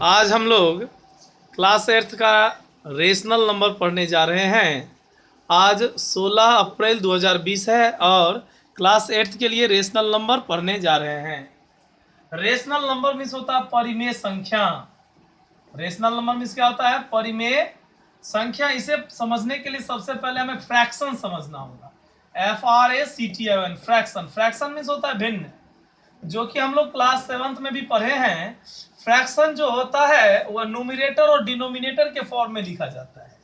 आज हम लोग क्लास 8 का रेशनल नंबर पढ़ने जा रहे हैं। आज 16 अप्रैल 2020 है और क्लास 8 के लिए रेशनल नंबर पढ़ने जा रहे हैं। रेशनल नंबर मीन्स होता है परिमेय संख्या। रेशनल नंबर मीन्स क्या होता है? परिमेय संख्या। इसे समझने के लिए सबसे पहले हमें फ्रैक्शन समझना होगा। FRACTION, fraction. फ्रैक्शन मीन्स होता है भिन्न, जो कि हम लोग क्लास 7th में भी पढ़े हैं। फ्रैक्शन जो होता है वह न्यूमरेटर और डिनोमिनेटर के फॉर्म में लिखा जाता है।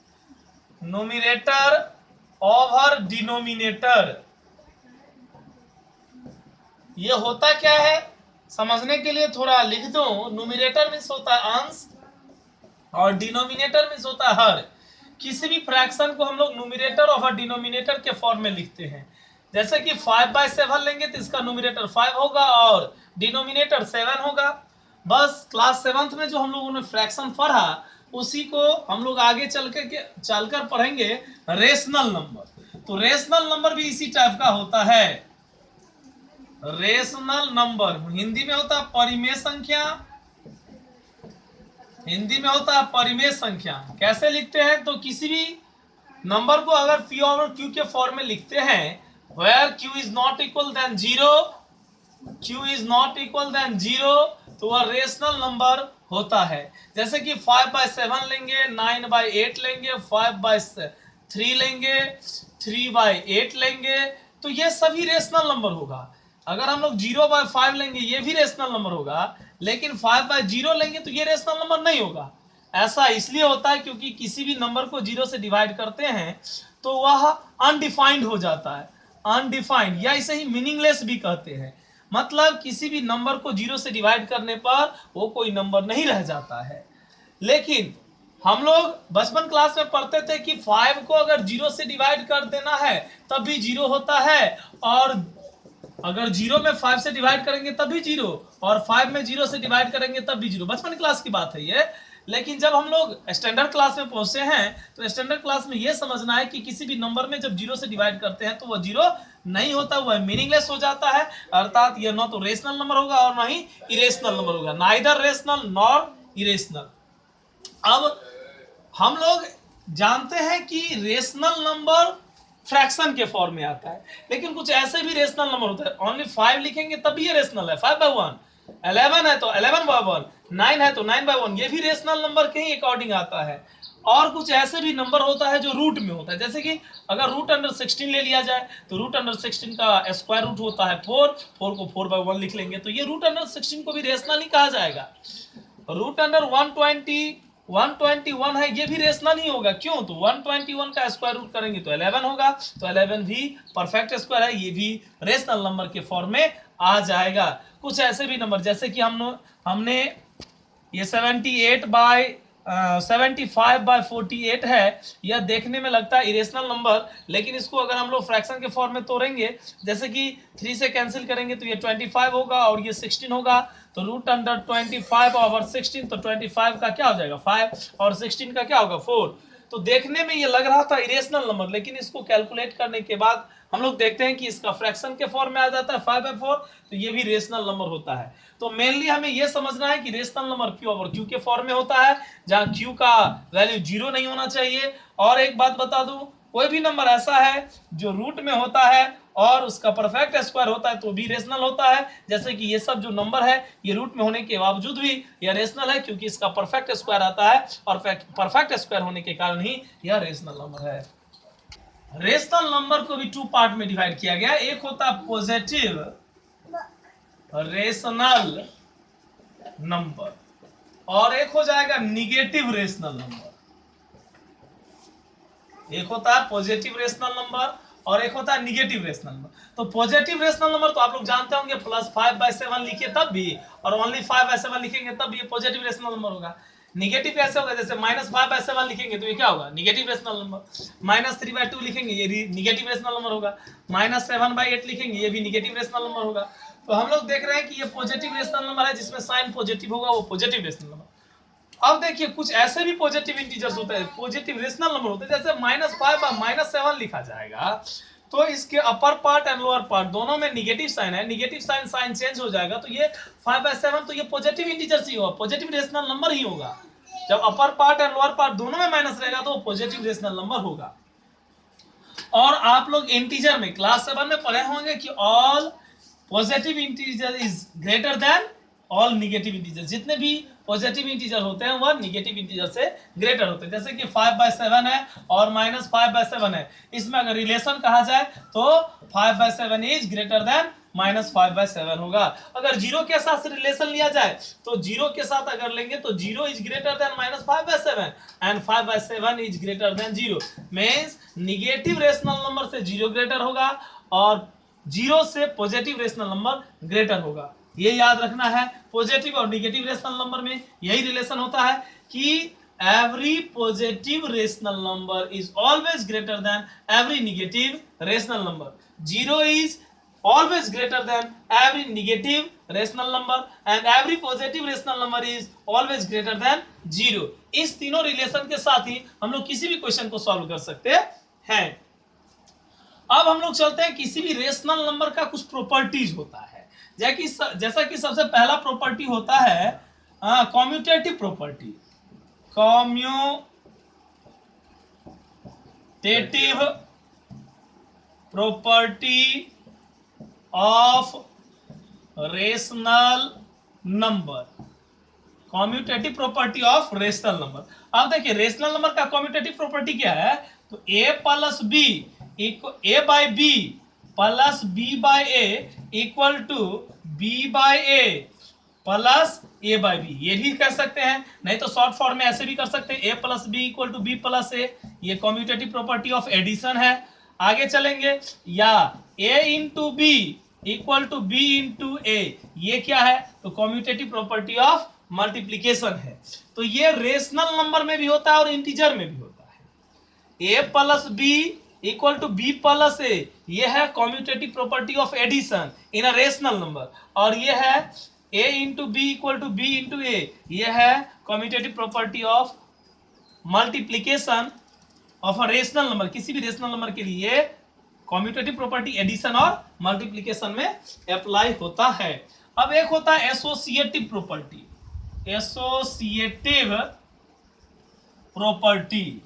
Numerator over denominator. ये होता क्या है समझने के लिए थोड़ा लिख दो। न्यूमरेटर मीन्स होता है अंश और डिनोमिनेटर मीन्स होता है हर। किसी भी फ्रैक्शन को हम लोग न्यूमरेटर और डिनोमिनेटर के फॉर्म में लिखते हैं। जैसे कि 5/7 लेंगे तो इसका न्यूमरेटर 5 होगा और डिनोमिनेटर 7 होगा। बस क्लास 7th में जो हम लोगों ने फ्रैक्शन पढ़ा उसी को हम लोग आगे चलकर पढ़ेंगे रेशनल नंबर। तो रेशनल नंबर भी इसी टाइप का होता है। रेशनल नंबर हिंदी में होता है परिमेय संख्या। हिंदी में होता है परिमेय संख्या। कैसे लिखते हैं? तो किसी भी नंबर को अगर P over Q के फॉर्म में लिखते हैं, where Q is not equal than 0, Q is not equal than 0, तो वह रेशनल नंबर होता है। जैसे कि 5/7 लेंगे, 9/8 लेंगे, 5/3 लेंगे, 3/8 लेंगे, तो ये सभी रेशनल नंबर होगा। अगर हम लोग 0/5 लेंगे ये भी रेशनल नंबर होगा, लेकिन 5/0 लेंगे तो ये रेशनल नंबर नहीं होगा। ऐसा इसलिए होता है क्योंकि किसी भी नंबर को 0 से डिवाइड करते हैं तो वह अनडिफाइंड हो जाता है। अनडिफाइंड या इसे ही मीनिंगलेस भी कहते हैं। मतलब किसी भी नंबर को 0 से डिवाइड करने पर वो कोई नंबर नहीं रह जाता है। लेकिन हम लोग बचपन क्लास में पढ़ते थे कि 5 को अगर 0 से डिवाइड कर देना है तब भी 0 होता है, और अगर 0 में 5 से डिवाइड करेंगे तब भी 0, और 5 में 0 से डिवाइड करेंगे तब भी 0। बचपन क्लास की बात है ये। लेकिन जब हम लोग स्टैंडर्ड क्लास में पहुंचे हैं तो स्टैंडर्ड क्लास में ये समझना है कि किसी भी नंबर में जब 0 से डिवाइड करते हैं तो वह 0 नहीं होता, वह मीनिंगलेस हो जाता है। अर्थात यह न तो रेशनल नंबर होगा और न ही इरेशनल नंबर होगा। Neither rational nor irrational. अब हम लोग जानते हैं कि रेशनल नंबर फ्रैक्शन के फॉर्म में आता है, लेकिन कुछ ऐसे भी रेशनल नंबर होता है। ओनली 5 लिखेंगे तब भी ये रेशनल है, 5/1। 11 है तो 11/1, 9 है तो 9/1, ये भी रेशनल नंबर के ही अकॉर्डिंग आता है। और कुछ ऐसे भी नंबर होता है जो रूट में होता है। जैसे कि अगर रूट अंडर 16 ले लिया जाए तो रूट अंडर 16 का स्क्वायर रूट होता है 4 को 4/1 लिख लेंगे तो ये रूट अंडर 16 को भी रेशनल ही कहा जाएगा। रूट अंडर 121 है, ये भी रेशनल ही होगा। क्यों? तो 121 का स्क्वायर रूट करेंगे तो 11 होगा, तो 11 भी परफेक्ट स्क्वायर है, ये भी रेशनल नंबर के फॉर्म में आ जाएगा। कुछ ऐसे भी नंबर जैसे कि हमने ये 75/48 है, यह देखने में लगता है इरेशनल नंबर, लेकिन इसको अगर हम लोग फ्रैक्शन के फॉर्म में तोड़ेंगे, जैसे कि 3 से कैंसिल करेंगे तो ये 25 होगा और ये 16 होगा, तो रूट अंडर 25/16, तो 25 का क्या हो जाएगा 5 और 16 का क्या होगा 4। तो देखने में ये लग रहा था इरेशनल नंबर, लेकिन इसको कैलकुलेट करने के बाद हम लोग देखते हैं कि इसका फ्रैक्शन के फॉर्म में आ जाता है 5/4, तो ये भी रेशनल नंबर होता है। तो मेनली हमें ये समझना है कि rational number P over Q के फॉर्म में होता है, जहां Q का वैल्यू 0 नहीं होना चाहिए। और एक बात बता दूं, कोई भी नंबर ऐसा है जो रूट में होता है और उसका परफेक्ट स्क्वायर होता है तो भी रेशनल होता है। जैसे कि ये सब जो नंबर है ये रूट में होने के बावजूद भी यह रेशनल है, क्योंकि इसका परफेक्ट स्क्वायर आता है और परफेक्ट स्क्वायर होने के कारण ही यह रेशनल नंबर है। रेशनल नंबर को भी 2 पार्ट में डिवाइड किया गया। एक होता है पॉजिटिव रेशनल नंबर और एक हो जाएगा निगेटिव रेशनल नंबर। एक होता है पॉजिटिव रेशनल नंबर और एक होता है निगेटिव रेशनल नंबर। तो पॉजिटिव रेशनल नंबर तो आप लोग जानते होंगे, +5/7 लिखिए तब भी, और ओनली 5/7 लिखेंगे तब भी ये पॉजिटिव रेशनल नंबर होगा। निगेटिव कैसे होगा? जैसे -5/7 लिखेंगे तो ये क्या होगा? Negative rational number. -3/2 लिखेंगे ये भी निगेटिव रेशनल नंबर होगा। -7/8 लिखेंगे ये भी निगेटिव रेशनल नंबर होगा। तो हम लोग देख रहे हैं कि ये पॉजिटिव रेशनल नंबर है, जिसमें साइन पॉजिटिव होगा वो पॉजिटिव रेशनल नंबर। अब देखिए कुछ ऐसे भी पॉजिटिव इंटीजर्स होते हैं, पॉजिटिव रेशनल नंबर होते हैं। जैसे -5/-7 लिखा जाएगा तो इसके upper part and lower part दोनों में निगेटिव साइन है, निगेटिव साइन साइन चेंज हो जाएगा, तो ये 5/7 तो ये पॉजिटिव इंटीजर ही होगा, पॉजिटिव रेशनल नंबर ही होगा। जब upper part and lower part दोनों में माइनस रहेगा तो पॉजिटिव रेशनल नंबर होगा। और आप लोग इंटीजर में क्लास 7 में पढ़े होंगे कि all positive integer is greater than all negative integer. जितने भी पॉजिटिव इंटीजर होते हैं वह निगेटिव इंटीजर से ग्रेटर होते हैं। जैसे कि 5/7 है और -5/7 है, इसमें अगर रिलेशन कहा जाए तो 5/7 इज ग्रेटर देन -5/7 होगा। अगर जीरो के साथ से रिलेशन लिया जाए तो जीरो के साथ अगर लेंगे तो zero is greater than -5/7 and 5/7 is greater than zero. Means negative rational number से जीरो ग्रेटर होगा और जीरो से पॉजिटिव रेशनल नंबर ग्रेटर होगा। ये याद रखना है। पॉजिटिव और निगेटिव रेशनल नंबर में यही रिलेशन होता है कि every positive rational number is always greater than every negative rational number. Zero is always greater than every negative rational number and every positive rational number is always greater than zero। इस तीनों relation के साथ ही हम लोग किसी भी question को solve कर सकते हैं। अब हम लोग चलते हैं किसी भी रेशनल नंबर का कुछ प्रॉपर्टीज होता है। जैसा कि सबसे पहला प्रॉपर्टी होता है commutative property. Commutative property of rational number. Commutative property of rational number. अब देखिए रेशनल नंबर का कम्यूटेटिव प्रॉपर्टी क्या है, तो a plus B a by B plus b by A equal to b by A plus a by B. ये भी कर सकते हैं, नहीं तो शॉर्ट फॉर्म में ऐसे भी कर सकते हैं a plus B equal to b plus ए। ये कम्यूटेटिव प्रॉपर्टी ऑफ एडिशन है। आगे चलेंगे, या a into B equal to B into ए, ये क्या है, तो कम्यूटेटिव प्रॉपर्टी ऑफ मल्टीप्लीकेशन है। तो ये रेशनल नंबर में भी होता है और इंटीजर में भी होता है। a plus B equal to b plus ए, ये है commutative property of addition in a rational number. और ये है a into B equal to B into ए, ये है commutative property of multiplication of a rational number. किसी भी रेशनल नंबर के लिए कम्यूटेटिव प्रॉपर्टी एडिशन और मल्टीप्लिकेशन में अप्लाई होता है। अब एक होता है associative property. Associative property,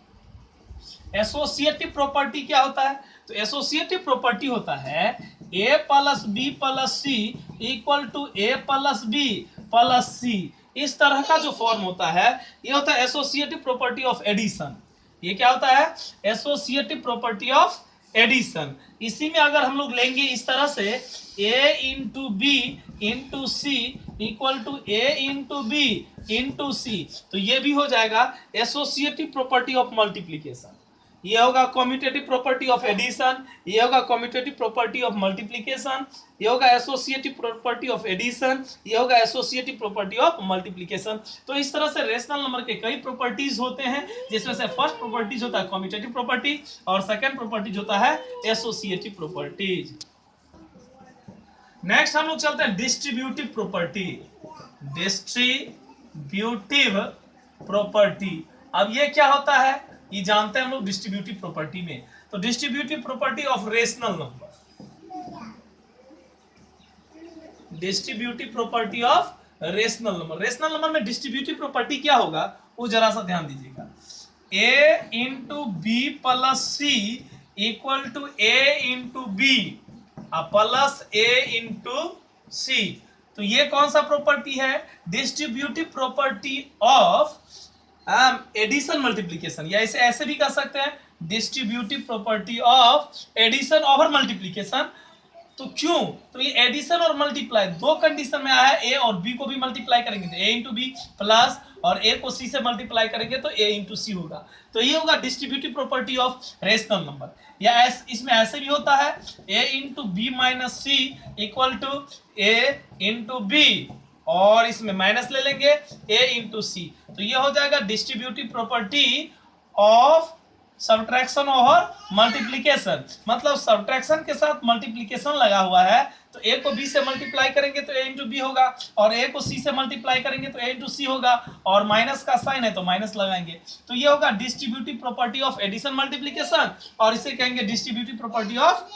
associative property क्या होता है, तो एसोसिएटिव प्रॉपर्टी होता है a plus b plus c equal to a plus b plus c. इस तरह का जो फॉर्म होता है ये होता है एसोसिएटिव प्रॉपर्टी ऑफ एडिशन। ये क्या होता है, एसोसिएटिव प्रॉपर्टी ऑफ एडिशन। इसी में अगर हम लोग लेंगे इस तरह से a into b into c equal to a into b into c, तो ये भी हो जाएगा एसोसिएटिव प्रॉपर्टी ऑफ मल्टीप्लीकेशन। ये होगा कम्यूटेटिव प्रॉपर्टी ऑफ एडिशन, ये होगा कम्यूटेटिव प्रॉपर्टी ऑफ मल्टीप्लीकेशन, ये होगा एसोसिएटिव प्रॉपर्टी ऑफ एडिशन, ये होगा एसोसिएटिव प्रॉपर्टी ऑफ मल्टीप्लीकेशन। तो इस तरह से रेशनल नंबर के कई प्रॉपर्टीज होते हैं, जिसमें से फर्स्ट प्रॉपर्टीज होता है कम्यूटेटिव प्रॉपर्टी और सेकंड प्रॉपर्टीज होता है एसोसिएटिव प्रॉपर्टीज। नेक्स्ट हम लोग चलते हैं डिस्ट्रीब्यूटिव प्रॉपर्टी। डिस्ट्रीब्यूटिव प्रॉपर्टी, अब ये क्या होता है ये जानते हैं हम लोग डिस्ट्रीब्यूटिव प्रॉपर्टी में। तो distributive property of rational number, distributive property of rational number. Rational number में डिस्ट्रीब्यूटिव प्रॉपर्टी क्या होगा वो जरा सा ध्यान दीजिएगा। a into b plus c equal to a into b plus a into c. तो ये कौन सा प्रॉपर्टी है, distributive property of addition multiplication, या इसे ऐसे भी कर सकते हैं distributive property of addition over multiplication. तो क्यों, तो ये एडिशन और मल्टीप्लाई दो कंडीशन में आया है, ए और बी को भी मल्टीप्लाई करेंगे तो ए इंटू बी प्लस, और ए को सी से मल्टीप्लाई करेंगे तो ए इंटू सी होगा। तो ये होगा distributive property of rational number. या इसमें ऐसे भी होता है a into b minus c equal to a into b, और इसमें माइनस ले लेंगे a इंटू सी। तो ये हो जाएगा डिस्ट्रीब्यूटिव प्रॉपर्टी ऑफ सब्ट्रैक्शन और मल्टीप्लीकेशन, मतलब सब्ट्रैक्शन के साथ मल्टीप्लीकेशन लगा हुआ है, तो ए को बी से मल्टीप्लाई करेंगे तो ए इंटू बी होगा, और ए को सी से मल्टीप्लाई करेंगे तो ए इंटू सी होगा, और माइनस का साइन है तो माइनस लगाएंगे, तो ये होगा distributive property of addition multiplication, और इसे कहेंगे distributive property of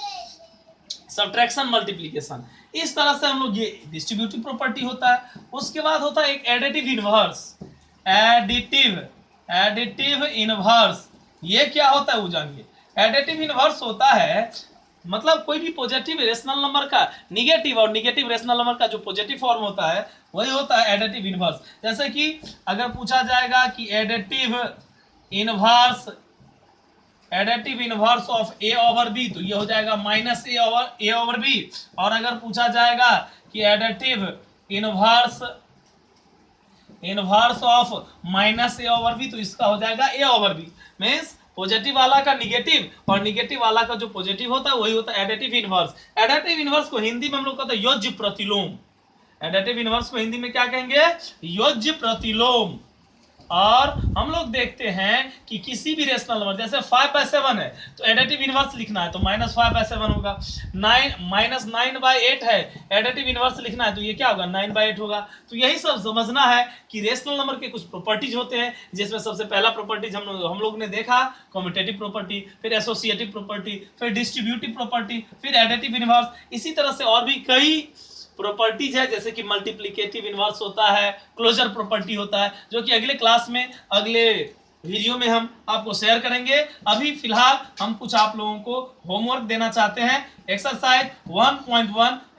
subtraction multiplication. इस तरह से हम लोग, ये डिस्ट्रीब्यूटिव प्रॉपर्टी होता है। उसके बाद होता है एक एडिटिव इनवर्स, एडिटिव इनवर्स, ये क्या होता है वो जानिए। एडिटिव इनवर्स होता है मतलब कोई भी पॉजिटिव रेशनल नंबर का निगेटिव और निगेटिव रेशनल नंबर का जो पॉजिटिव फॉर्म होता है वही होता है एडिटिव इनवर्स। जैसे कि अगर पूछा जाएगा कि additive inverse of A over B, तो ये हो जाएगा माइनस ए ओवर बी। और अगर पूछा जाएगा कि additive inverse of minus A over B, तो इसका हो जाएगा A over B. Means positive वाला का निगेटिव और निगेटिव वाला का जो पॉजिटिव होता है वही होता है एडिटिव इनवर्स। एडिटिव इनवर्स को हिंदी में हम लोग कहते हैं योज्य प्रतिलोम। एडिटिव इनवर्स को हिंदी में क्या कहेंगे? योज्य प्रतिलोम। और हम लोग देखते हैं कि किसी भी रेशनल नंबर, जैसे 5/7 है तो एडिटिव इनवर्स लिखना है तो -5/7 होगा। 9 है, एडिटिव इनवर्स लिखना है तो ये क्या होगा? 9/8 होगा। तो यही सब समझना है कि रेशनल नंबर के कुछ प्रॉपर्टीज होते हैं, जिसमें सबसे पहला प्रॉपर्टीज हम लोग ने देखा कम्यूटेटिव प्रॉपर्टी, फिर एसोसिएटिव प्रॉपर्टी, फिर डिस्ट्रीब्यूटिव प्रॉपर्टी, फिर एडिटिव इनवर्स। इसी तरह से और भी कई प्रॉपर्टीज है, जैसे कि मल्टीप्लिकेटिव इनवर्स होता है, क्लोजर प्रॉपर्टी होता है, जो कि अगले क्लास में, अगले वीडियो में हम आपको शेयर करेंगे। अभी फिलहाल हम कुछ आप लोगों को होमवर्क देना चाहते हैं। एक्सरसाइज 1.1